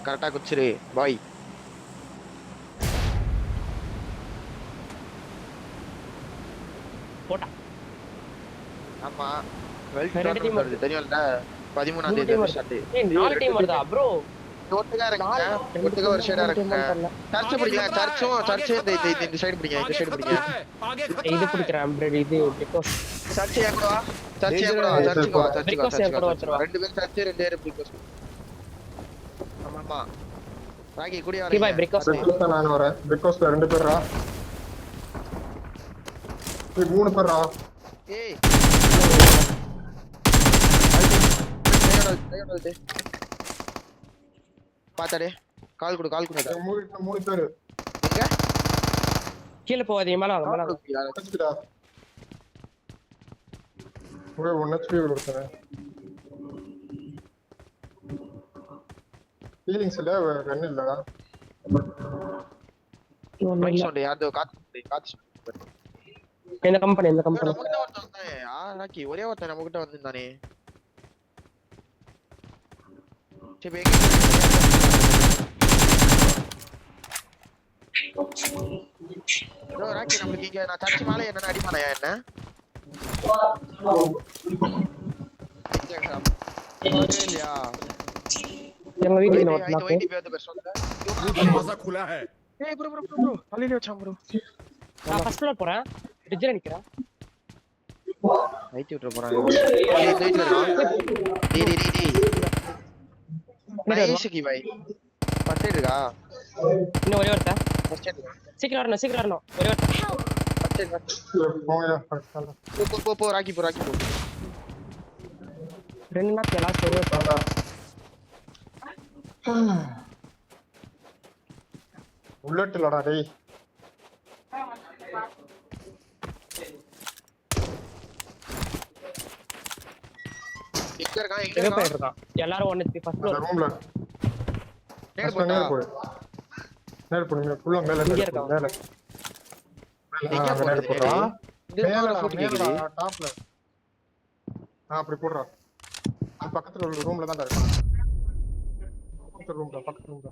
கரெக்டா குச்சிரு பாய். போடா. ஆமா வெல்ட் டீம் வருது தெரியும்ல 13ஆம் தேதி ஸ்டார்ட். ஏய் 4 டீம் வருதா ப்ரோ? ஒட்டுக்கா இருங்க, ஒட்டுக்கா ஒரு சைடா இருங்க. சர்ச் பிடிக்கலாம், சர்ச் இந்த சைடு பிடிங்க, இந்த சைடு பிடிங்க. இது பிடிக்கிறேன் ப்ரோ. இது பிகாஸ் சர்ச் ஏன் கூட வா, சர்ச் ஏன் கூட வா, சர்ச் வா, சர்ச் பிகாஸ் ஏன் கூட வா. ரெண்டு பேரும் சர்ச், ரெண்டு பேரும் பிகாஸ். ஆமாமா ராகி கூடிய கி பாய் பிகாஸ் நான் வரேன். பிகாஸ்ல ரெண்டு பேரா, ஏய் மூணு பேரா. ஏய் பாத்தாடே கால் கொடு, கால் கொடு. மூணு பேரு எங்க கீழ போவாதீங்க, மேல வாங்க, மேல வாங்க. அடிச்சுடா. ஒரே 1 HP கொடுத்தேன். ஹீலிங்ஸ் இல்ல, கன் இல்லடா. மைக் சவுண்ட் யாரோ காத்து இந்த கம்பெனி நமக்கிட்ட ஒருத்தன் வந்தானே. ராக்கி ஒரே ஒருத்தன் நமக்கிட்ட வந்திருந்தானே. சரி ராக்கி நமக்கு இங்க நான் சர்ச் மேல என்ன அடிமாலையா என்ன இல்லையா? எங்க வீட்ல நோட் ஐ லாக். पे तो बेस्ट होता है। दरवाजा खुला है। ए ब्रो खाली ले अच्छा ब्रो। நான் ஃபர்ஸ்ட் ஃப்ளோர் போறேன். ரிஜ்ல நிக்கிறேன். ஐடி விட்டுற போறாங்க. டேய் நைஸ் கி பாய். ஃபர்ஸ்ட் எய்ட் இருக்கா? இன்னும் ஒரே ஒருத்தன். First eight. சீக்கிரம் வரணும். ஒரே ஒருத்தன். First eight. போயா போ ராக்கி போ. ரெண்டு நாள் லாஸ்ட் ஒரே ஒருத்தன். புல்லட் இல்லடா டேய். எங்க இருக்கான்? எல்லாரும் ஒண்ணு ஃபர்ஸ்ட் ஃப்ளோர் ரூம்ல நேர் போடா. நேர் போடுங்க. ஃபுல்லா மேல இங்க நேர் இருக்கான். மேல. எங்க நேர் போடுறா. மேல ஃபுட் கேக்குது. டாப்ல. அப்படி போடுறா. அது பக்கத்துல உள்ள ரூம்ல தான் இருக்கான். பக்கத்து ரூம்ல.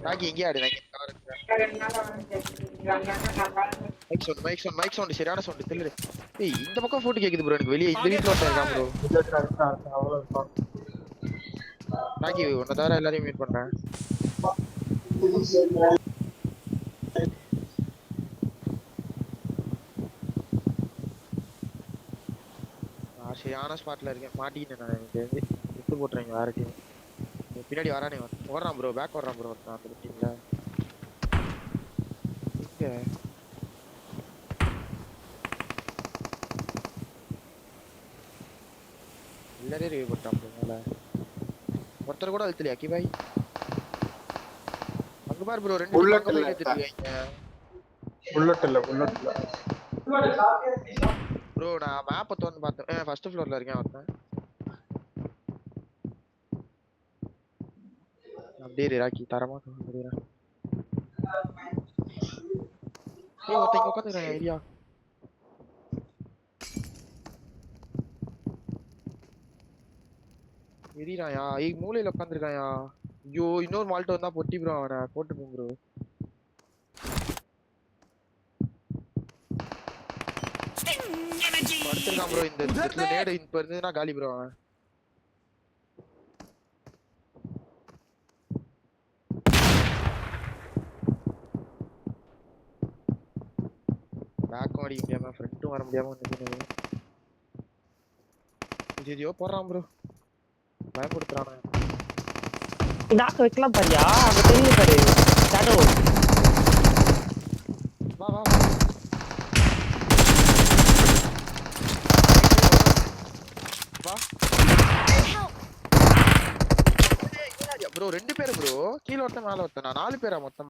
ராக்கி எங்க ஆடு? நான் கவர் எடுக்கிறேன். மைக் சவுண்ட் சரியான சவுண்ட் தெரியல. ஏய் இந்த பக்கம் ஃபுட் கேக்குது ப்ரோ. எனக்கு வெளிய இந்த வீட்ல ஒருத்தன் இருக்கான் ப்ரோ. ராக்கி உன்னை தவிர எல்லாரையும் மீட் பண்றேன். சரியான ஸ்பாட்ல இருக்கேன். மாட்டிக்கிட்டேன் நான். எனக்கு விட்டு போட்டுறேங்க வேற டீம். பின்னாடி வரானே ஓடுறான் ப்ரோ. பேக் ஓடுறான் ப்ரோ ஒருத்தன் அந்த டீம்ல. எல்லாரையும் ரிவ்யூ போட்டான் ப்ரோ. மேல ஒருத்தர் கூட அழுத்தலையா கி பாய்? அங்க பாரு ப்ரோ, ரெண்டு புல்லட் பக்கம் இல்ல. எடுத்துட்டீங்க. புல்லட் இல்ல. ப்ரோ நான் மேப் தொறந்து பார்த்தேன். ஃபர்ஸ்ட் ஃப்ளோர்ல இருக்கேன் ஒருத்தன். அப்படியே ராக்கி தரமா சொல்றேன். ஏய் ஒருத்தன் உட்காந்துறான் ஏரியா. எரிறாயா? ஏய் மூலையில உட்காந்துருக்காயா. ஐயோ இன்னொரு மால்ட் வந்தா பொட்டி ப்ரோ. அவனை போட்டு போ ப்ரோ. படுத்துருக்கான் ப்ரோ. இந்த இடத்துல நேடு இப்ப இருந்ததுன்னா காலி ப்ரோ. அவன் பேக்கும் அடிக்க முடியாம ஃப்ரண்ட்டும் வர முடியாம வந்து ஐயோ போறான் ப்ரோ. பயப்படுத்துறானே. டாக் வைக்கலாம் பாரியா? அங்க தெரியும் பாரு. ஷேடோ. வா ப்ரோ. ரெண்டு பேரு ப்ரோ. கீழ ஒருத்தன் மேல ஒருத்தன். நான் 4 பேரா மொத்தம்.